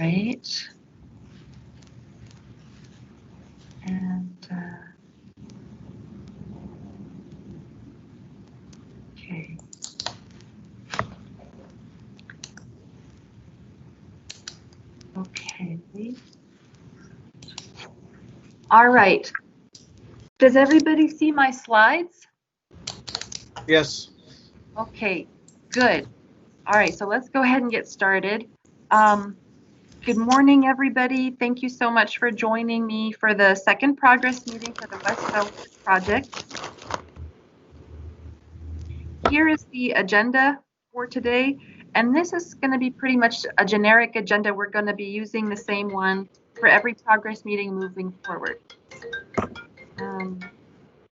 right. And okay. Okay. All right. Does everybody see my slides? Yes. Okay, good. All right, so let's go ahead and get started. Good morning, everybody. Thank you so much for joining me for the second progress meeting for the West Bellfort project. Here is the agenda for today, and this is going to be pretty much a generic agenda. We're going to be using the same one for every progress meeting moving forward.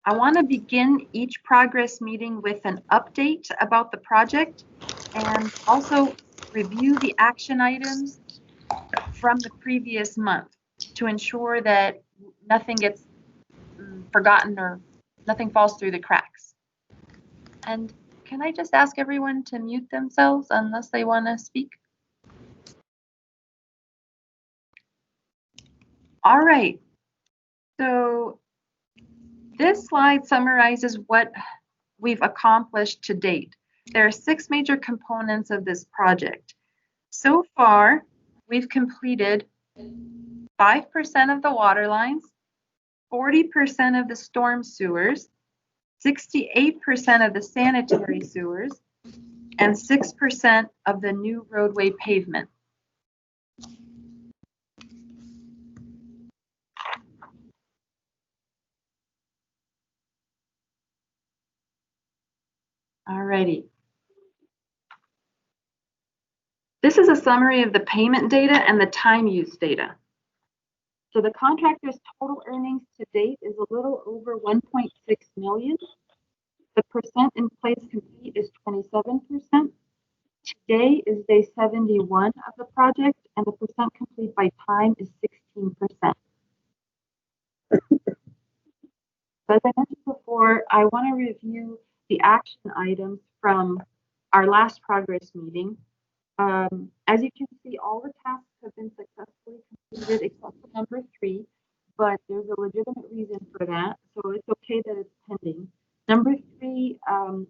I want to begin each progress meeting with an update about the project and also review the action items from the previous month to ensure that nothing gets forgotten or nothing falls through the cracks. And can I just ask everyone to mute themselves unless they want to speak? All right. So this slide summarizes what we've accomplished to date. There are 6 major components of this project. So far, we've completed 5% of the water lines, 40% of the storm sewers, 68% of the sanitary sewers, and 6% of the new roadway pavement. Alrighty. This is a summary of the payment data and the time use data. So the contractor's total earnings to date is a little over 1.6 million. The percent in place complete is 27%. Today is day 71 of the project, and the percent complete by time is 16%. So as I mentioned before, I want to review the action items from our last progress meeting. As you can see, all the tasks have been successfully completed except for number 3, but there's a legitimate reason for that, so it's okay that it's pending. Number 3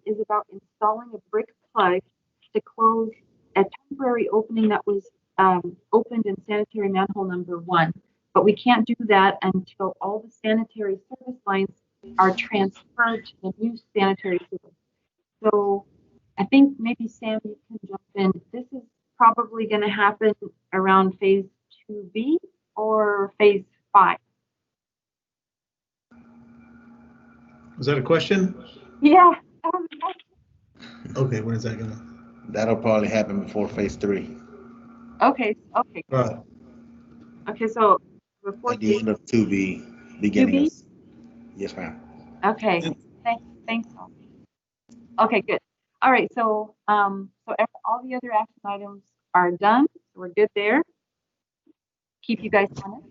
is about installing a brick plug to close a temporary opening that was opened in sanitary manhole number 1, but we can't do that until all the sanitary service lines are transferred to the new sanitary system. So I think maybe Sam, you can jump in. This is probably going to happen around phase 2B or phase 5. Is that a question? Yeah. Okay, when is that gonna? That'll probably happen before phase 3. Okay. Right. Okay, so before At the end of 2B, beginning 2B? of. Yes, ma'am. Okay. Thanks. Okay, good. All right, so all the other action items are done. So we're good there. Keep you guys honest.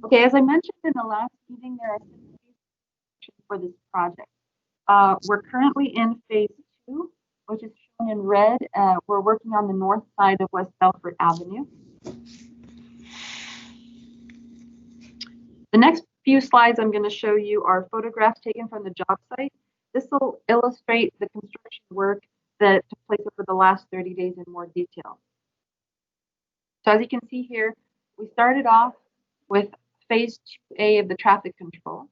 Okay, as I mentioned in the last meeting, there are 6 phases for this project. We're currently in phase 2, which is shown in red. We're working on the north side of West Bellfort Avenue. The next few slides I'm going to show you are photographs taken from the job site. This will illustrate the construction work that took place over the last 30 days in more detail. So as you can see here, we started off with phase 2A of the traffic control.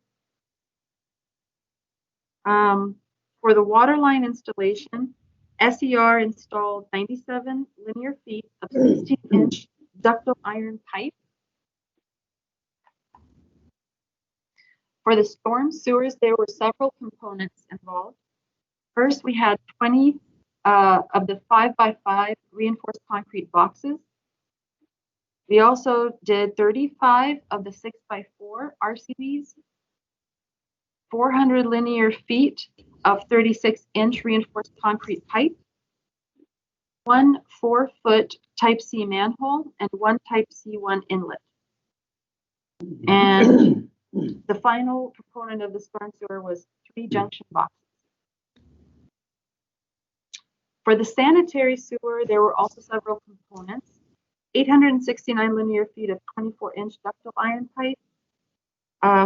For the water line installation, SER installed 97 linear feet of 16-inch ductile iron pipe. For the storm sewers, there were several components involved. First, we had 20 of the 5x5 reinforced concrete boxes. We also did 35 of the 6x4 RCBs, 400 linear feet of 36-inch reinforced concrete pipe, 1 4-foot Type C manhole, and 1 Type C1 inlet. And the final component of the storm sewer was 3 junction boxes. For the sanitary sewer, there were also several components. 869 linear feet of 24-inch ductile iron pipe,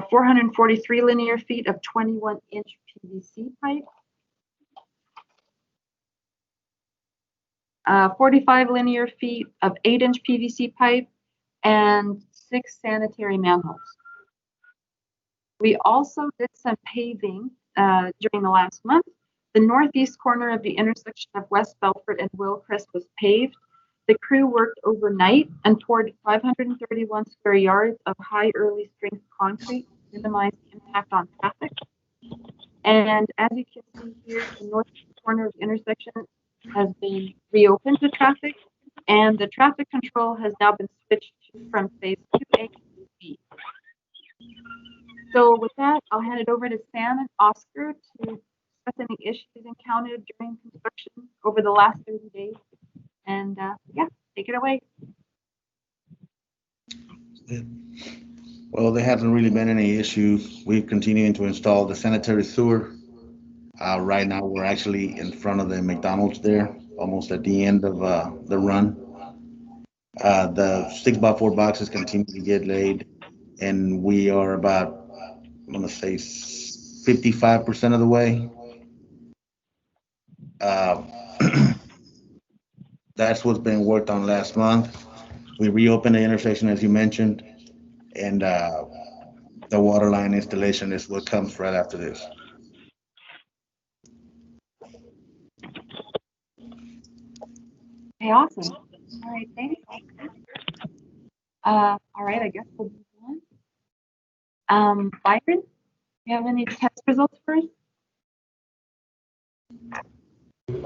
443 linear feet of 21-inch PVC pipe, 45 linear feet of 8-inch PVC pipe, and 6 sanitary manholes. We also did some paving during the last month. The northeast corner of the intersection of West Bellfort and Willcrest was paved. The crew worked overnight and poured 531 square yards of high early strength concrete to minimize the impact on traffic. And as you can see here, the northeast corner of the intersection has been reopened to traffic, and the traffic control has now been switched from phase 2A to B. So with that, I'll hand it over to Sam and Oscar to discuss any issues encountered during construction over the last 30 days. And yeah, take it away. Well, there hasn't really been any issues. We're continuing to install the sanitary sewer. Right now, we're actually in front of the McDonald's there, almost at the end of the run. The 6x4 boxes continue to get laid, and we are about, I'm gonna say 55% of the way. Uh, that's what's been worked on last month. We reopened the intersection, as you mentioned, and the water line installation is what comes right after this. Okay, awesome. All right, thanks. All right, I guess we'll move on. Byron, do you have any test results for us?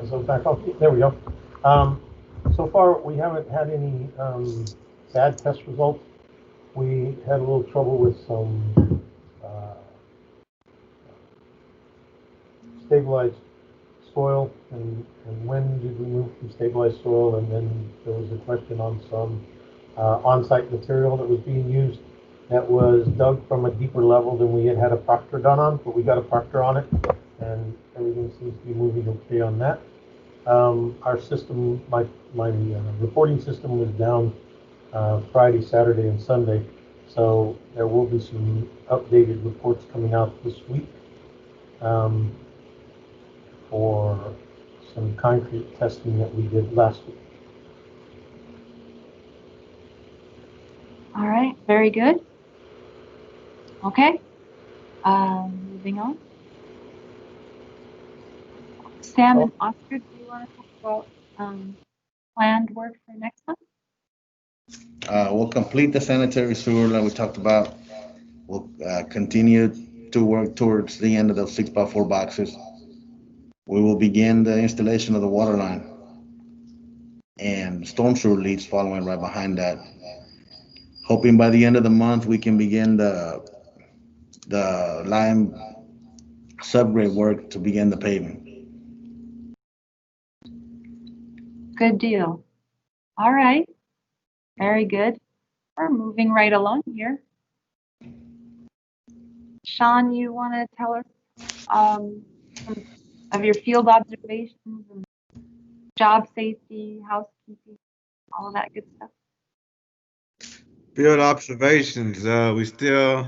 So back off, there we go. So far, we haven't had any bad test results. We had a little trouble with some stabilized soil, and when did we move from stabilized soil, and then there was a question on some on-site material that was being used that was dug from a deeper level than we had a proctor done on, but we got a proctor on it, and everything seems to be moving okay on that. Our system, my reporting system was down Friday, Saturday, and Sunday, so there will be some updated reports coming out this week for some concrete testing that we did last week. All right, very good. Okay, moving on. Sam and Oscar, do you want to talk about planned work for next month? We'll complete the sanitary sewer that we talked about. We'll continue to work towards the end of those 6x4 boxes. We will begin the installation of the water line and storm sewer leads following right behind that. Hoping by the end of the month we can begin the lime subgrade work to begin the paving. Good deal. All right, very good. We're moving right along here. Sean, you want to tell us some of your field observations and job safety, housekeeping, all of that good stuff? Field observations, we still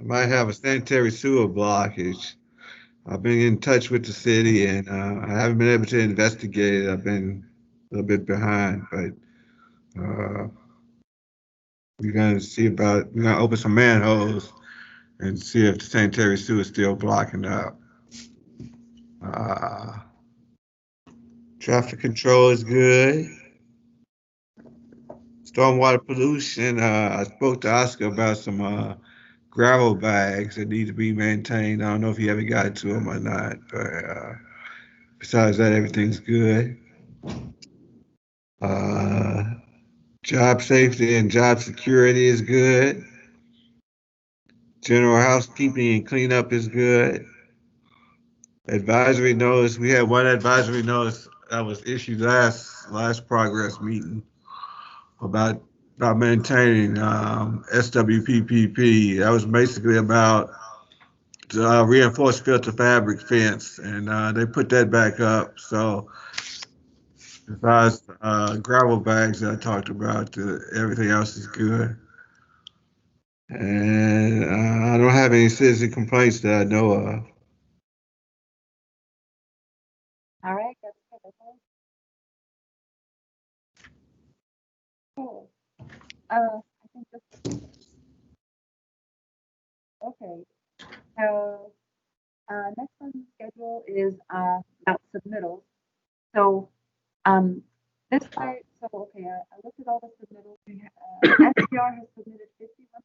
might have a sanitary sewer blockage. I've been in touch with the city, and I haven't been able to investigate it. I've been a little bit behind, but we're gonna open some manholes and see if the sanitary sewer is still blocking up. Traffic control is good. Stormwater pollution, I spoke to Oscar about some gravel bags that need to be maintained. I don't know if he ever got to them or not, but besides that, everything's good. Job safety and job security is good. General housekeeping and cleanup is good. Advisory notice, we had one advisory notice that was issued last progress meeting about maintaining SWPPP. That was basically about reinforced filter fabric fence, and they put that back up. So Besides gravel bags that I talked about, everything else is good. And I don't have any citizen complaints that I know of. All right, that's good. That's all. Cool. I think this. Okay. So next on the schedule is about submittals. So this part. So okay, I looked at all the submittals. SPR has submitted 51.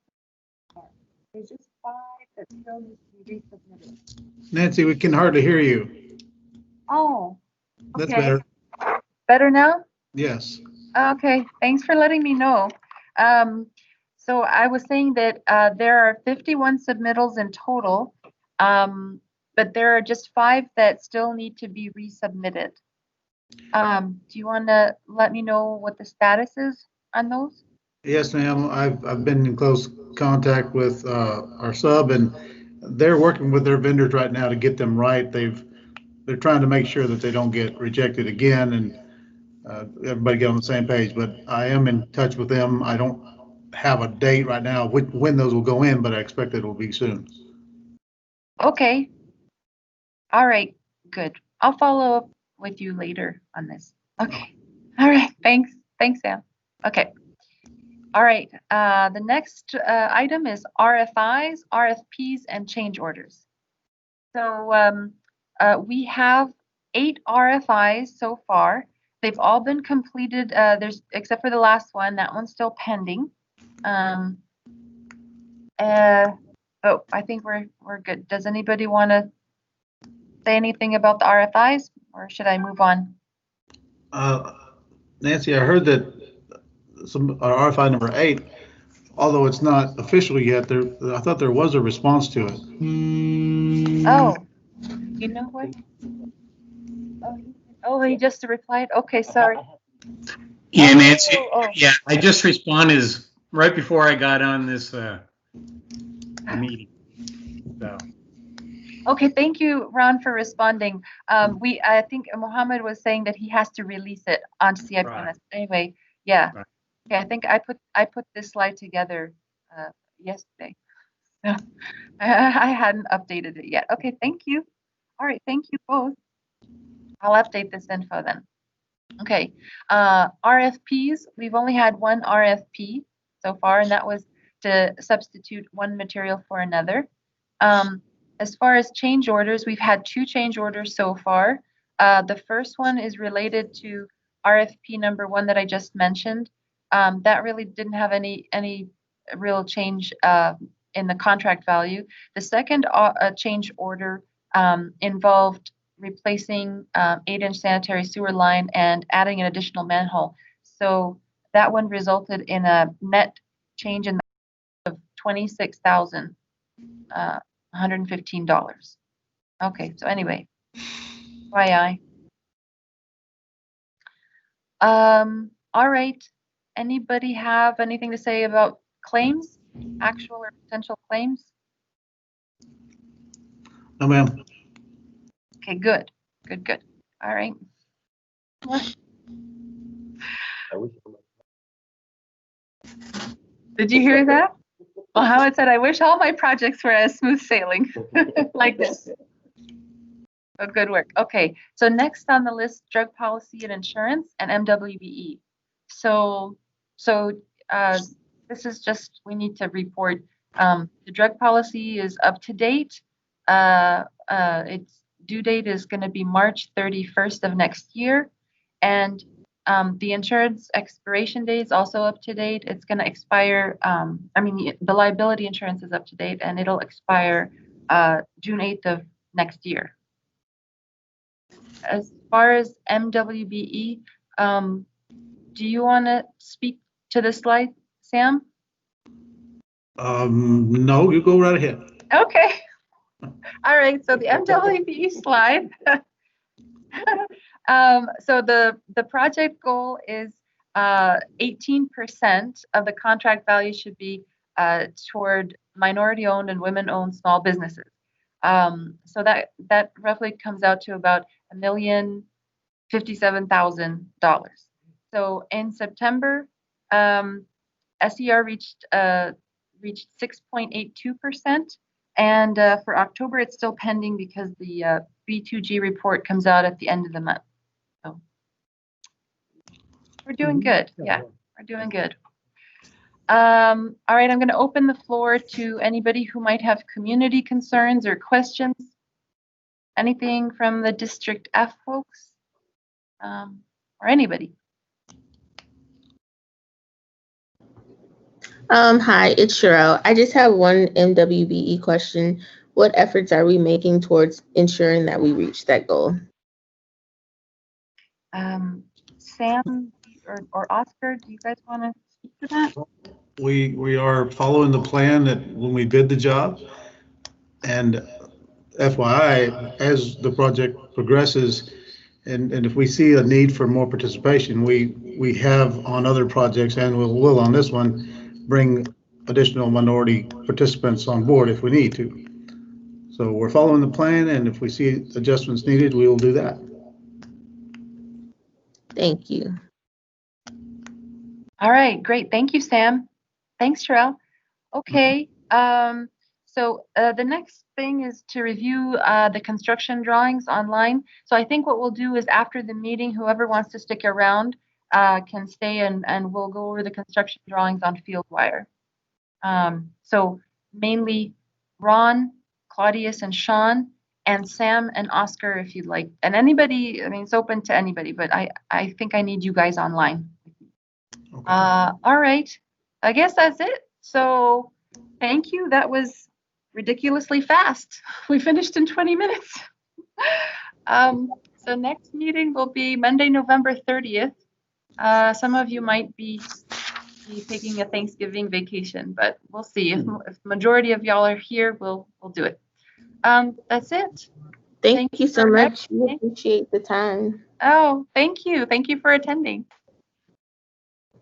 There's just 5 that still need to be resubmitted. Nancy, we can hardly hear you. Oh, That's okay. better. Better now? Yes. Okay, thanks for letting me know. So I was saying that there are 51 submittals in total, but there are just 5 that still need to be resubmitted. Do you want to let me know what the status is on those? Yes, ma'am. I've been in close contact with our sub, and they're working with their vendors right now to get them right. They're trying to make sure that they don't get rejected again, and everybody get on the same page. But I am in touch with them. I don't have a date right now when those will go in, but I expect it will be soon. Okay. All right, good. I'll follow up with you later on this. Okay. All right, thanks. Thanks, Sam. Okay. All right, the next item is RFIs, RFPs, and change orders. So we have 8 RFIs so far. They've all been completed. There's except for the last one. That one's still pending. But I think we're good. Does anybody want to say anything about the RFIs, or should I move on? Nancy, I heard that some RFI number 8, although it's not official yet, I thought there was a response to it. Oh, you know what? Oh, he just replied. Okay, sorry. Yeah, Nancy. Oh. Yeah, I just responded right before I got on this meeting. So. Okay, thank you, Ron, for responding. I think Mohammed was saying that he has to release it on CIP. Right. Anyway, yeah. Right. Okay, I think I put this slide together yesterday. So I hadn't updated it yet. Okay, thank you. All right, thank you both. I'll update this info then. Okay, RFPs, we've only had one RFP so far, and that was to substitute one material for another. As far as change orders, we've had 2 change orders so far. The first one is related to RFP number 1 that I just mentioned. That really didn't have any real change in the contract value. The second change order involved replacing 8-inch sanitary sewer line and adding an additional manhole. So that one resulted in a net change in of $26,115. Okay, so anyway, FYI. All right. Anybody have anything to say about claims, actual or potential claims? No, ma'am. Okay, good. All right. Did you hear that? Mohammed said, I wish all my projects were as smooth sailing like this. Oh, good work. Okay, so next on the list, drug policy and insurance and MWBE. So this is just, we need to report. The drug policy is up to date. Its due date is going to be March 31st of next year. And the insurance expiration date is also up to date. It's going to expire, the liability insurance is up to date and it'll expire June 8th of next year. As far as MWBE, do you want to speak to this slide, Sam? No, you go right ahead. Okay. All right, so the MWBE slide. So the project goal is 18% of the contract value should be toward minority-owned and women-owned small businesses. So that roughly comes out to about $57,000. So in September, SER reached 6.82%, and for October it's still pending because the B2G report comes out at the end of the month. So we're doing good. Yeah, we're doing good. All right, I'm going to open the floor to anybody who might have community concerns or questions. Anything from the District F folks, or anybody? Hi, it's Sherelle. I just have one MWBE question. What efforts are we making towards ensuring that we reach that goal? Sam or Oscar, do you guys want to speak to that? We are following the plan that when we bid the job, and FYI, as the project progresses, and if we see a need for more participation, we have on other projects, and we will on this one, bring additional minority participants on board if we need to. So we're following the plan, and if we see adjustments needed, we will do that. Thank you. All right, great. Thank you, Sam. Thanks, Sherelle. Okay, so the next thing is to review the construction drawings online. So I think what we'll do is after the meeting, whoever wants to stick around can stay and we'll go over the construction drawings on FieldWire. So mainly Ron, Claudius, and Sean, and Sam and Oscar if you'd like. And anybody, I mean, it's open to anybody, but I think I need you guys online. Okay. All right, I guess that's it. So thank you. That was ridiculously fast. We finished in 20 minutes. So next meeting will be Monday, November 30th. Some of you might be taking a Thanksgiving vacation, but we'll see. If the majority of y'all are here, we'll do it. That's it. Thank you so much. We appreciate the time. Oh, thank you. Thank you for attending.